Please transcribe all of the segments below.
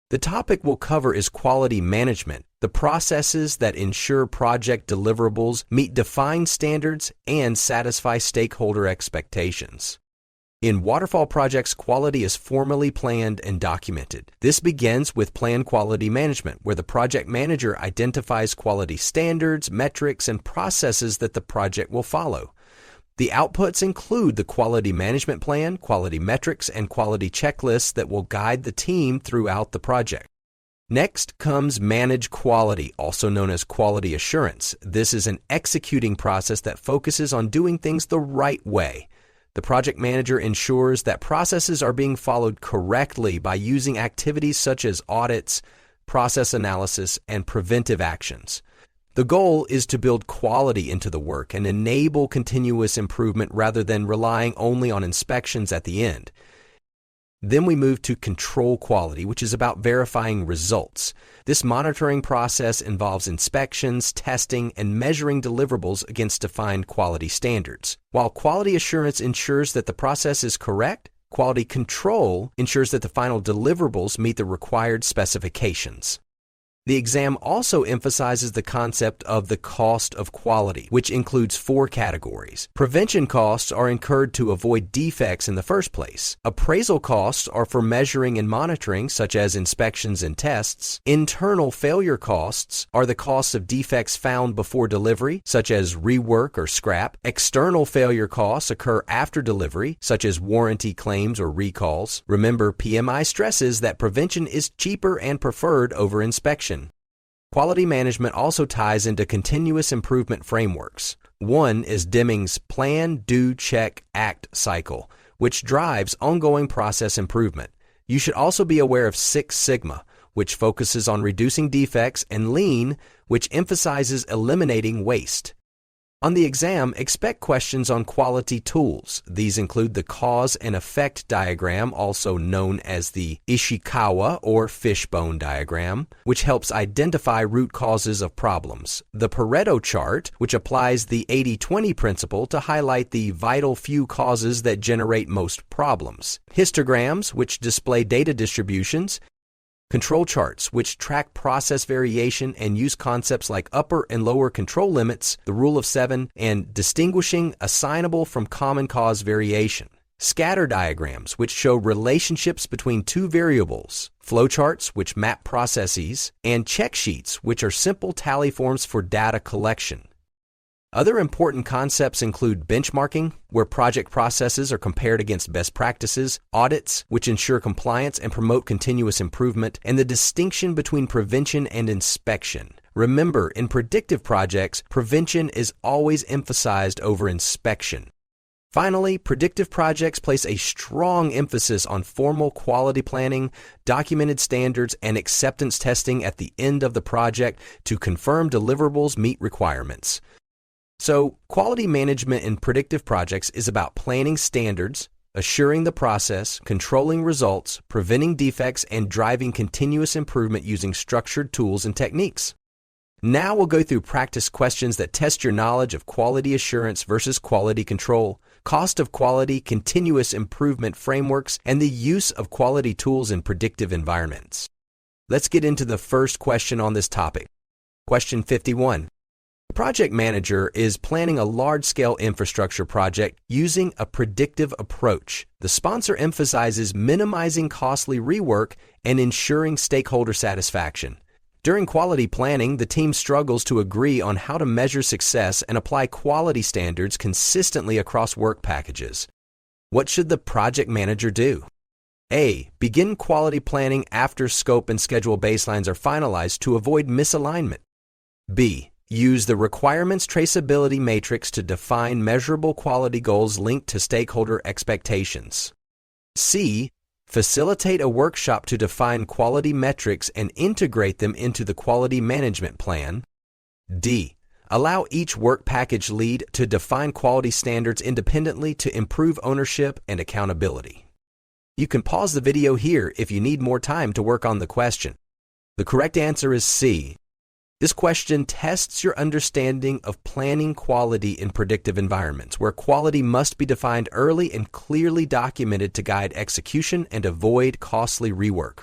The topic we'll cover is quality management, the processes that ensure project deliverables meet defined standards and satisfy stakeholder expectations. In waterfall projects, quality is formally planned and documented. This begins with planned quality management, where the project manager identifies quality standards, metrics, and processes that the project will follow. The outputs include the quality management plan, quality metrics, and quality checklists that will guide the team throughout the project. Next comes manage quality, also known as quality assurance. This is an executing process that focuses on doing things the right way. The project manager ensures that processes are being followed correctly by using activities such as audits, process analysis, and preventive actions. The goal is to build quality into the work and enable continuous improvement rather than relying only on inspections at the end. Then we move to control quality, which is about verifying results. This monitoring process involves inspections, testing, and measuring deliverables against defined quality standards. While quality assurance ensures that the process is correct, quality control ensures that the final deliverables meet the required specifications. The exam also emphasizes the concept of the cost of quality, which includes 4 categories. Prevention costs are incurred to avoid defects in the first place. Appraisal costs are for measuring and monitoring, such as inspections and tests. Internal failure costs are the costs of defects found before delivery, such as rework or scrap. External failure costs occur after delivery, such as warranty claims or recalls. Remember, PMI stresses that prevention is cheaper and preferred over inspection. Quality management also ties into continuous improvement frameworks. One is Deming's Plan, Do, Check, Act cycle, which drives ongoing process improvement. You should also be aware of Six Sigma, which focuses on reducing defects, and Lean, which emphasizes eliminating waste. On the exam, expect questions on quality tools. These include the cause and effect diagram, also known as the Ishikawa or fishbone diagram, which helps identify root causes of problems. The Pareto chart, which applies the 80-20 principle to highlight the vital few causes that generate most problems. Histograms, which display data distributions. Control charts, which track process variation and use concepts like upper and lower control limits, the rule of 7, and distinguishing assignable from common cause variation. Scatter diagrams, which show relationships between 2 variables. Flowcharts, which map processes, and check sheets, which are simple tally forms for data collection. Other important concepts include benchmarking, where project processes are compared against best practices, audits, which ensure compliance and promote continuous improvement, and the distinction between prevention and inspection. Remember, in predictive projects, prevention is always emphasized over inspection. Finally, predictive projects place a strong emphasis on formal quality planning, documented standards, and acceptance testing at the end of the project to confirm deliverables meet requirements. So, quality management in predictive projects is about planning standards, assuring the process, controlling results, preventing defects, and driving continuous improvement using structured tools and techniques. Now we'll go through practice questions that test your knowledge of quality assurance versus quality control, cost of quality, continuous improvement frameworks, and the use of quality tools in predictive environments. Let's get into the first question on this topic. Question 51. The project manager is planning a large-scale infrastructure project using a predictive approach. The sponsor emphasizes minimizing costly rework and ensuring stakeholder satisfaction. During quality planning, the team struggles to agree on how to measure success and apply quality standards consistently across work packages. What should the project manager do? A. Begin quality planning after scope and schedule baselines are finalized to avoid misalignment. B. Use the requirements traceability matrix to define measurable quality goals linked to stakeholder expectations. C. Facilitate a workshop to define quality metrics and integrate them into the quality management plan. D. Allow each work package lead to define quality standards independently to improve ownership and accountability. You can pause the video here if you need more time to work on the question. The correct answer is C. This question tests your understanding of planning quality in predictive environments, where quality must be defined early and clearly documented to guide execution and avoid costly rework.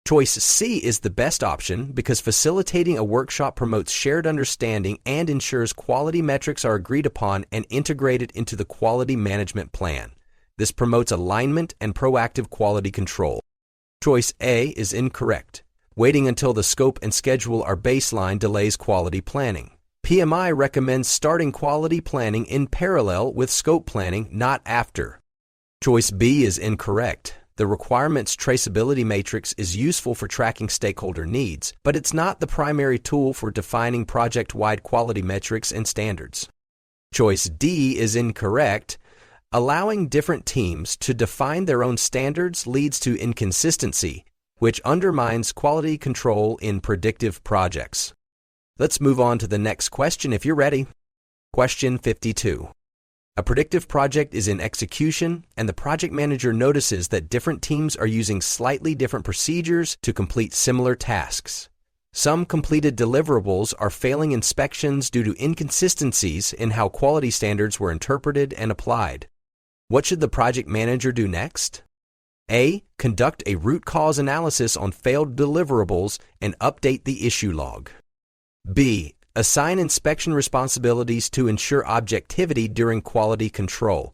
Choice C is the best option because facilitating a workshop promotes shared understanding and ensures quality metrics are agreed upon and integrated into the quality management plan. This promotes alignment and proactive quality control. Choice A is incorrect. Waiting until the scope and schedule are baseline delays quality planning. PMI recommends starting quality planning in parallel with scope planning, not after. Choice B is incorrect. The requirements traceability matrix is useful for tracking stakeholder needs, but it's not the primary tool for defining project-wide quality metrics and standards. Choice D is incorrect. Allowing different teams to define their own standards leads to inconsistency, which undermines quality control in predictive projects. Let's move on to the next question if you're ready. Question 52. A predictive project is in execution, and the project manager notices that different teams are using slightly different procedures to complete similar tasks. Some completed deliverables are failing inspections due to inconsistencies in how quality standards were interpreted and applied. What should the project manager do next? A. Conduct a root cause analysis on failed deliverables and update the issue log. B. Assign inspection responsibilities to ensure objectivity during quality control.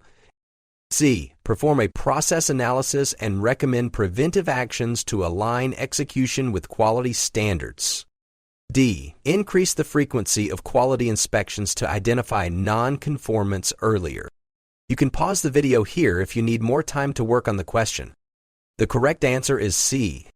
C. Perform a process analysis and recommend preventive actions to align execution with quality standards. D. Increase the frequency of quality inspections to identify non-conformance earlier. You can pause the video here if you need more time to work on the question. The correct answer is C.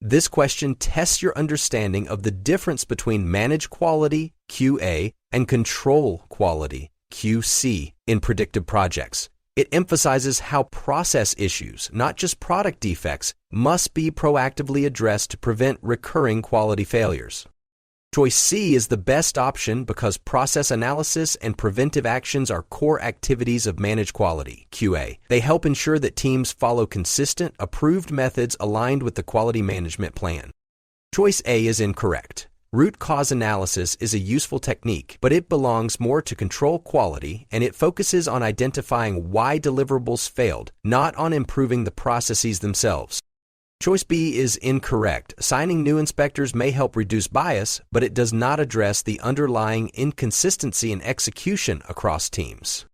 This question tests your understanding of the difference between manage quality, QA, and control quality, QC, in predictive projects. It emphasizes how process issues, not just product defects, must be proactively addressed to prevent recurring quality failures. Choice C is the best option because process analysis and preventive actions are core activities of managed quality, QA. They help ensure that teams follow consistent, approved methods aligned with the quality management plan. Choice A is incorrect. Root cause analysis is a useful technique, but it belongs more to control quality, and it focuses on identifying why deliverables failed, not on improving the processes themselves. Choice B is incorrect. Assigning new inspectors may help reduce bias, but it does not address the underlying inconsistency in execution across teams.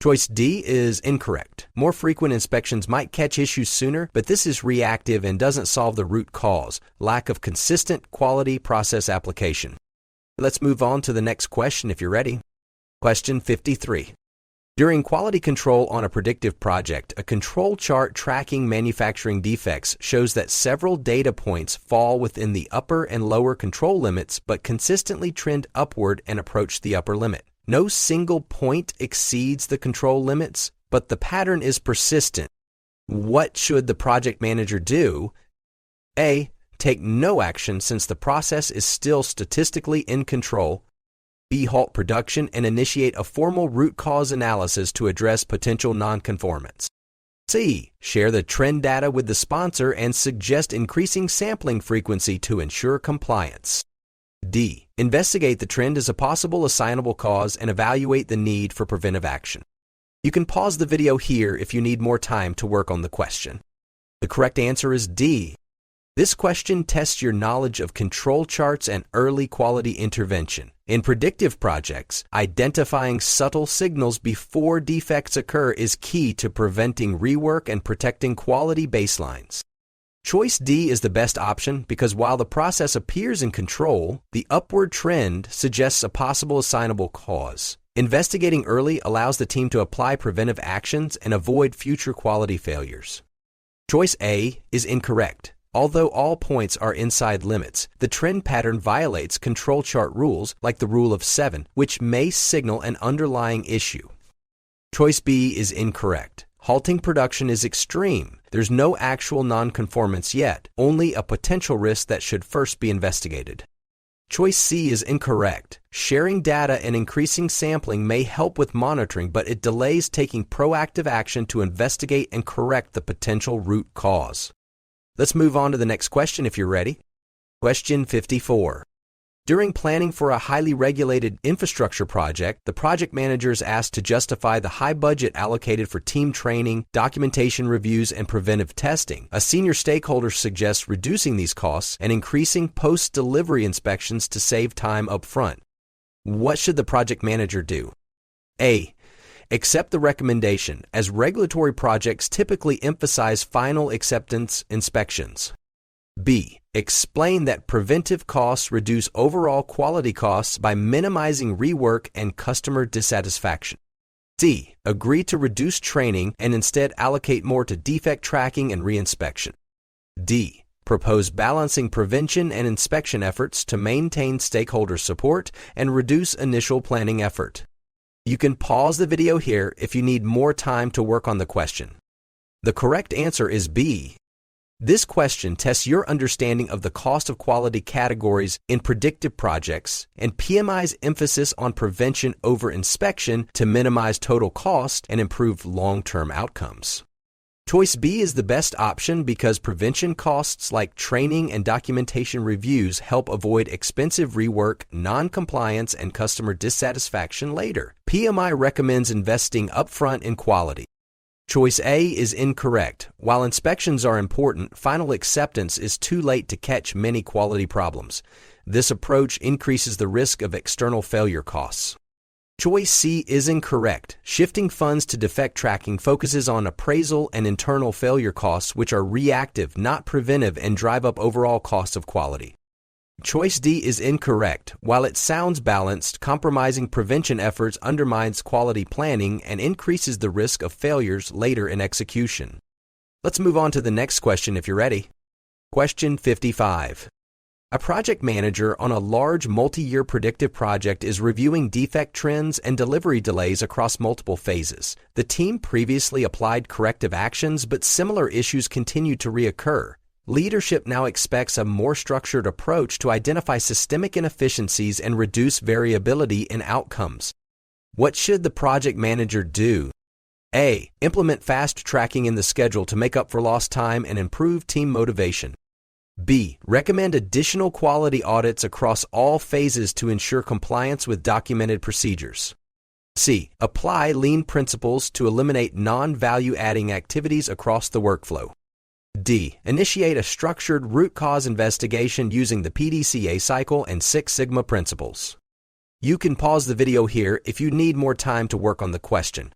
Choice D is incorrect. More frequent inspections might catch issues sooner, but this is reactive and doesn't solve the root cause, lack of consistent quality process application. Let's move on to the next question if you're ready. Question 53. During quality control on a predictive project, a control chart tracking manufacturing defects shows that several data points fall within the upper and lower control limits but consistently trend upward and approach the upper limit. No single point exceeds the control limits, but the pattern is persistent. What should the project manager do? A. Take no action since the process is still statistically in control. B. Halt production and initiate a formal root cause analysis to address potential nonconformance. C. Share the trend data with the sponsor and suggest increasing sampling frequency to ensure compliance. D. Investigate the trend as a possible assignable cause and evaluate the need for preventive action. You can pause the video here if you need more time to work on the question. The correct answer is D. This question tests your knowledge of control charts and early quality intervention. In predictive projects, identifying subtle signals before defects occur is key to preventing rework and protecting quality baselines. Choice D is the best option because while the process appears in control, the upward trend suggests a possible assignable cause. Investigating early allows the team to apply preventive actions and avoid future quality failures. Choice A is incorrect. Although all points are inside limits, the trend pattern violates control chart rules like the rule of 7, which may signal an underlying issue. Choice B is incorrect. Halting production is extreme. There's no actual nonconformance yet, only a potential risk that should first be investigated. Choice C is incorrect. Sharing data and increasing sampling may help with monitoring, but it delays taking proactive action to investigate and correct the potential root cause. Let's move on to the next question if you're ready. Question 54. During planning for a highly regulated infrastructure project, the project manager is asked to justify the high budget allocated for team training, documentation reviews, and preventive testing. A senior stakeholder suggests reducing these costs and increasing post-delivery inspections to save time up front. What should the project manager do? A. Accept the recommendation, as regulatory projects typically emphasize final acceptance inspections. B. Explain that preventive costs reduce overall quality costs by minimizing rework and customer dissatisfaction. C. Agree to reduce training and instead allocate more to defect tracking and reinspection. D. Propose balancing prevention and inspection efforts to maintain stakeholder support and reduce initial planning effort. You can pause the video here if you need more time to work on the question. The correct answer is B. This question tests your understanding of the cost of quality categories in predictive projects and PMI's emphasis on prevention over inspection to minimize total cost and improve long-term outcomes. Choice B is the best option because prevention costs like training and documentation reviews help avoid expensive rework, non-compliance, and customer dissatisfaction later. PMI recommends investing upfront in quality. Choice A is incorrect. While inspections are important, final acceptance is too late to catch many quality problems. This approach increases the risk of external failure costs. Choice C is incorrect. Shifting funds to defect tracking focuses on appraisal and internal failure costs, which are reactive, not preventive, and drive up overall costs of quality. Choice D is incorrect. While it sounds balanced, compromising prevention efforts undermines quality planning and increases the risk of failures later in execution. Let's move on to the next question if you're ready. Question 55. A project manager on a large multi-year predictive project is reviewing defect trends and delivery delays across multiple phases. The team previously applied corrective actions, but similar issues continue to reoccur. Leadership now expects a more structured approach to identify systemic inefficiencies and reduce variability in outcomes. What should the project manager do? A. Implement fast tracking in the schedule to make up for lost time and improve team motivation. B. Recommend additional quality audits across all phases to ensure compliance with documented procedures. C. Apply lean principles to eliminate non-value-adding activities across the workflow. D. Initiate a structured root cause investigation using the PDCA cycle and Six Sigma principles. You can pause the video here if you need more time to work on the question.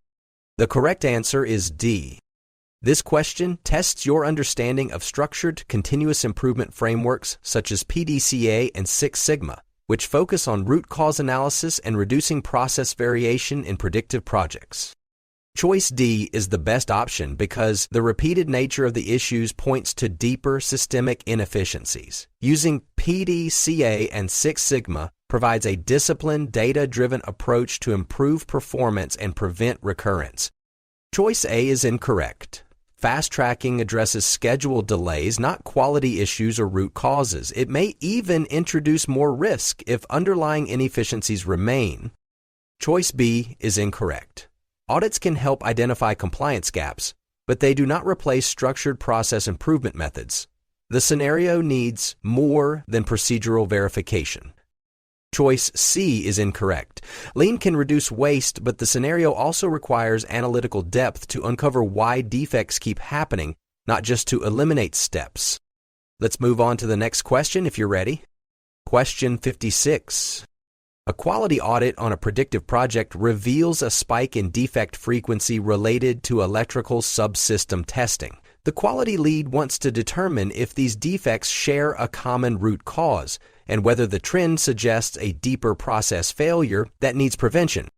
The correct answer is D. This question tests your understanding of structured continuous improvement frameworks such as PDCA and Six Sigma, which focus on root cause analysis and reducing process variation in predictive projects. Choice D is the best option because the repeated nature of the issues points to deeper systemic inefficiencies. Using PDCA and Six Sigma provides a disciplined, data-driven approach to improve performance and prevent recurrence. Choice A is incorrect. Fast tracking addresses schedule delays, not quality issues or root causes. It may even introduce more risk if underlying inefficiencies remain. Choice B is incorrect. Audits can help identify compliance gaps, but they do not replace structured process improvement methods. The scenario needs more than procedural verification. Choice C is incorrect. Lean can reduce waste, but the scenario also requires analytical depth to uncover why defects keep happening, not just to eliminate steps. Let's move on to the next question if you're ready. Question 56. A quality audit on a predictive project reveals a spike in defect frequency related to electrical subsystem testing. The quality lead wants to determine if these defects share a common root cause and whether the trend suggests a deeper process failure that needs prevention.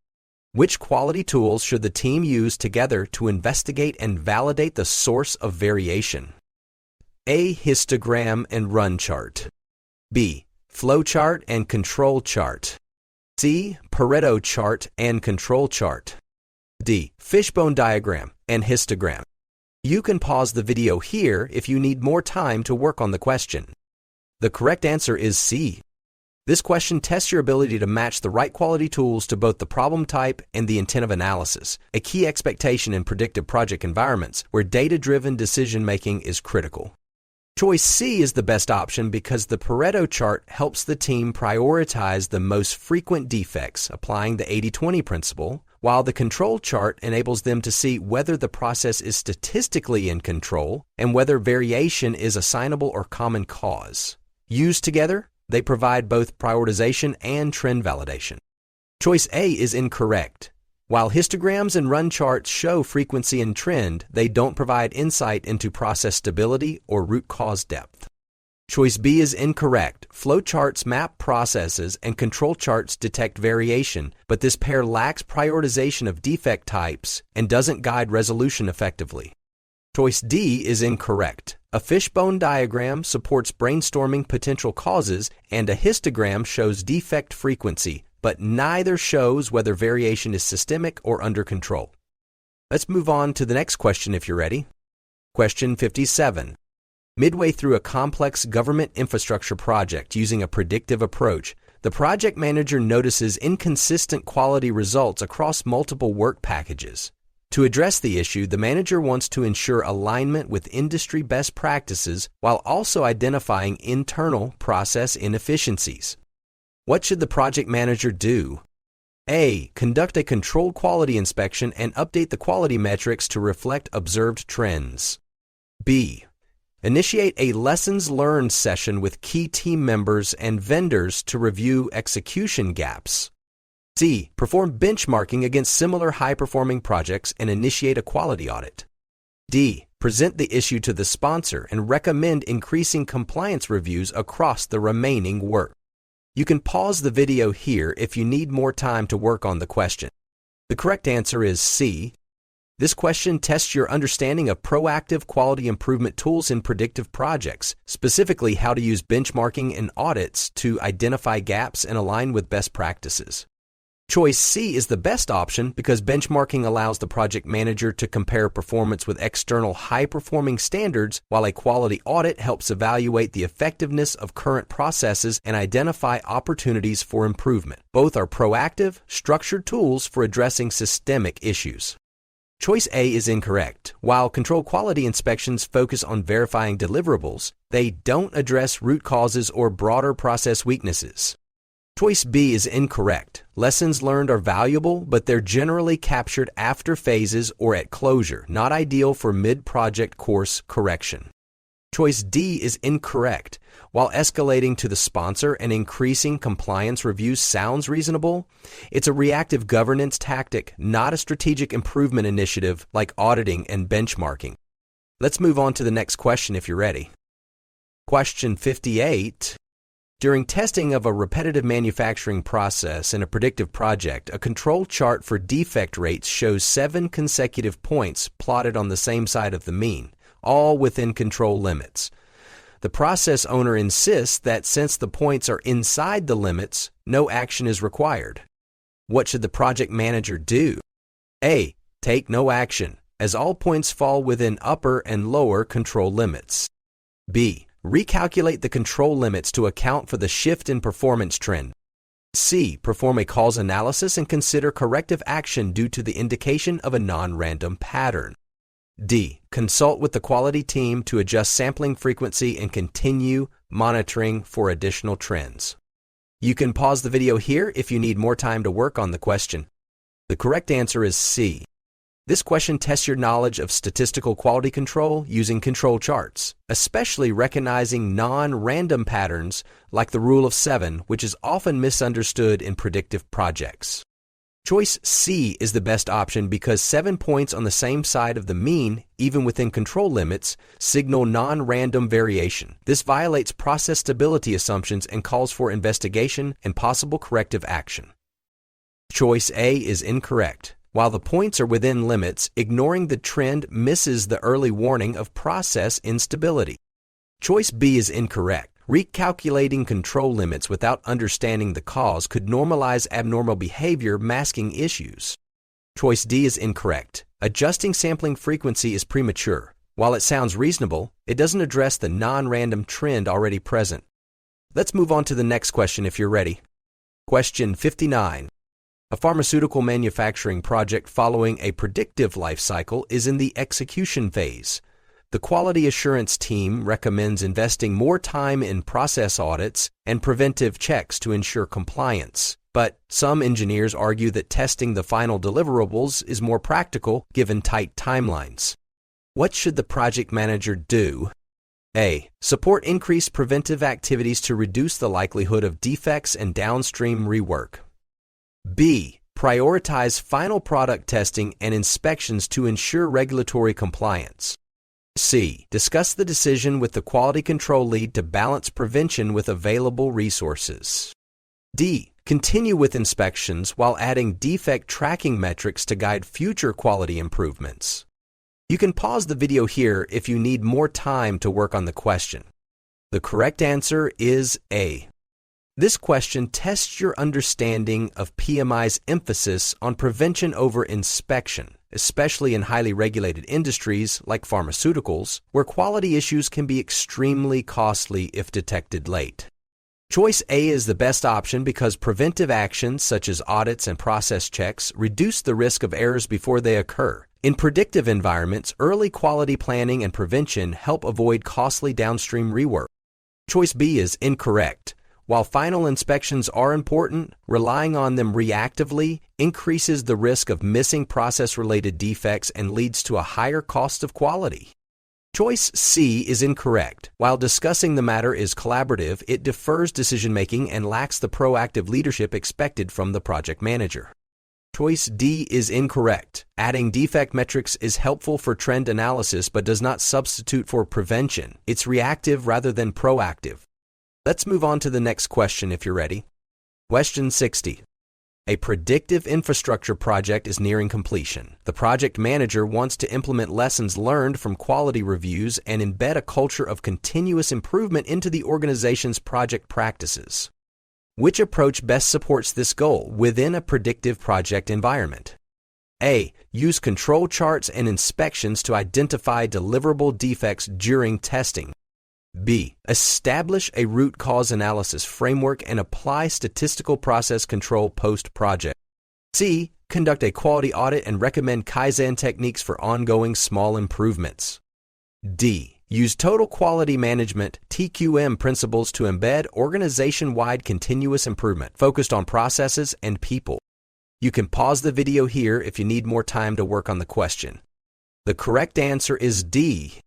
Which quality tools should the team use together to investigate and validate the source of variation? A. Histogram and run chart. B. Flowchart and control chart. C. Pareto chart and control chart. D. Fishbone diagram and histogram. You can pause the video here if you need more time to work on the question. The correct answer is C. This question tests your ability to match the right quality tools to both the problem type and the intent of analysis, a key expectation in predictive project environments where data-driven decision-making is critical. Choice C is the best option because the Pareto chart helps the team prioritize the most frequent defects, applying the 80-20 principle, while the control chart enables them to see whether the process is statistically in control and whether variation is assignable or common cause. Used together, they provide both prioritization and trend validation. Choice A is incorrect. While histograms and run charts show frequency and trend, they don't provide insight into process stability or root cause depth. Choice B is incorrect. Flowcharts map processes and control charts detect variation, but this pair lacks prioritization of defect types and doesn't guide resolution effectively. Choice D is incorrect. A fishbone diagram supports brainstorming potential causes, and a histogram shows defect frequency, but neither shows whether variation is systemic or under control. Let's move on to the next question if you're ready. Question 57. Midway through a complex government infrastructure project using a predictive approach, the project manager notices inconsistent quality results across multiple work packages. To address the issue, the manager wants to ensure alignment with industry best practices while also identifying internal process inefficiencies. What should the project manager do? A. Conduct a controlled quality inspection and update the quality metrics to reflect observed trends. B. Initiate a lessons learned session with key team members and vendors to review execution gaps. C. Perform benchmarking against similar high-performing projects and initiate a quality audit. D. Present the issue to the sponsor and recommend increasing compliance reviews across the remaining work. You can pause the video here if you need more time to work on the question. The correct answer is C. This question tests your understanding of proactive quality improvement tools in predictive projects, specifically how to use benchmarking and audits to identify gaps and align with best practices. Choice C is the best option because benchmarking allows the project manager to compare performance with external high-performing standards, while a quality audit helps evaluate the effectiveness of current processes and identify opportunities for improvement. Both are proactive, structured tools for addressing systemic issues. Choice A is incorrect. While control quality inspections focus on verifying deliverables, they don't address root causes or broader process weaknesses. Choice B is incorrect. Lessons learned are valuable, but they're generally captured after phases or at closure, not ideal for mid-project course correction. Choice D is incorrect. While escalating to the sponsor and increasing compliance reviews sounds reasonable, it's a reactive governance tactic, not a strategic improvement initiative like auditing and benchmarking. Let's move on to the next question if you're ready. Question 58. During testing of a repetitive manufacturing process in a predictive project, a control chart for defect rates shows 7 consecutive points plotted on the same side of the mean, all within control limits. The process owner insists that since the points are inside the limits, no action is required. What should the project manager do? A. Take no action, as all points fall within upper and lower control limits. B. Recalculate the control limits to account for the shift in performance trend. C. Perform a cause analysis and consider corrective action due to the indication of a non-random pattern. D. Consult with the quality team to adjust sampling frequency and continue monitoring for additional trends. You can pause the video here if you need more time to work on the question. The correct answer is C. This question tests your knowledge of statistical quality control using control charts, especially recognizing non-random patterns like the rule of 7, which is often misunderstood in predictive projects. Choice C is the best option because 7 points on the same side of the mean, even within control limits, signal non-random variation. This violates process stability assumptions and calls for investigation and possible corrective action. Choice A is incorrect. While the points are within limits, ignoring the trend misses the early warning of process instability. Choice B is incorrect. Recalculating control limits without understanding the cause could normalize abnormal behavior, masking issues. Choice D is incorrect. Adjusting sampling frequency is premature. While it sounds reasonable, it doesn't address the non-random trend already present. Let's move on to the next question if you're ready. Question 59. A pharmaceutical manufacturing project following a predictive life cycle is in the execution phase. The quality assurance team recommends investing more time in process audits and preventive checks to ensure compliance. But some engineers argue that testing the final deliverables is more practical given tight timelines. What should the project manager do? A. Support increased preventive activities to reduce the likelihood of defects and downstream rework. B. Prioritize final product testing and inspections to ensure regulatory compliance. C. Discuss the decision with the quality control lead to balance prevention with available resources. D. Continue with inspections while adding defect tracking metrics to guide future quality improvements. You can pause the video here if you need more time to work on the question. The correct answer is A. This question tests your understanding of PMI's emphasis on prevention over inspection, especially in highly regulated industries like pharmaceuticals, where quality issues can be extremely costly if detected late. Choice A is the best option because preventive actions such as audits and process checks reduce the risk of errors before they occur. In predictive environments, early quality planning and prevention help avoid costly downstream rework. Choice B is incorrect. While final inspections are important, relying on them reactively increases the risk of missing process-related defects and leads to a higher cost of quality. Choice C is incorrect. While discussing the matter is collaborative, it defers decision-making and lacks the proactive leadership expected from the project manager. Choice D is incorrect. Adding defect metrics is helpful for trend analysis but does not substitute for prevention. It's reactive rather than proactive. Let's move on to the next question if you're ready. Question 60. A predictive infrastructure project is nearing completion. The project manager wants to implement lessons learned from quality reviews and embed a culture of continuous improvement into the organization's project practices. Which approach best supports this goal within a predictive project environment? A. Use control charts and inspections to identify deliverable defects during testing. B. Establish a root cause analysis framework and apply statistical process control post-project. C. Conduct a quality audit and recommend Kaizen techniques for ongoing small improvements. D. Use total quality management (TQM) principles to embed organization-wide continuous improvement focused on processes and people. You can pause the video here if you need more time to work on the question. The correct answer is D.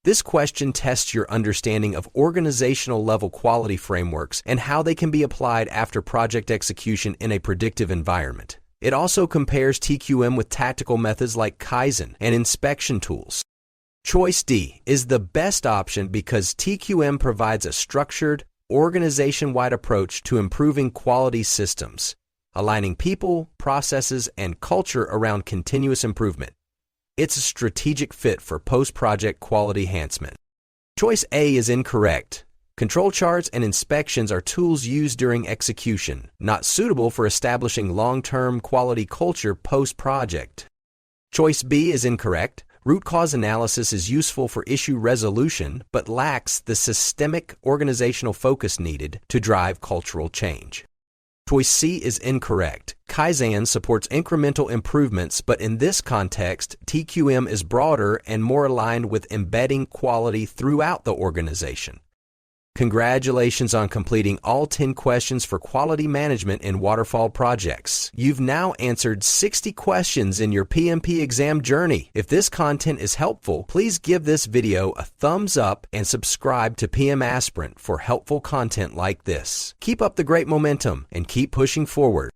This question tests your understanding of organizational-level quality frameworks and how they can be applied after project execution in a predictive environment. It also compares TQM with tactical methods like Kaizen and inspection tools. Choice D is the best option because TQM provides a structured, organization-wide approach to improving quality systems, aligning people, processes, and culture around continuous improvement. It's a strategic fit for post-project quality enhancement. Choice A is incorrect. Control charts and inspections are tools used during execution, not suitable for establishing long-term quality culture post-project. Choice B is incorrect. Root cause analysis is useful for issue resolution, but lacks the systemic organizational focus needed to drive cultural change. Choice C is incorrect. Kaizen supports incremental improvements, but in this context, TQM is broader and more aligned with embedding quality throughout the organization. Congratulations on completing all 10 questions for quality management in Waterfall projects. You've now answered 60 questions in your PMP exam journey. If this content is helpful, please give this video a thumbs up and subscribe to PM Aspirant for helpful content like this. Keep up the great momentum and keep pushing forward.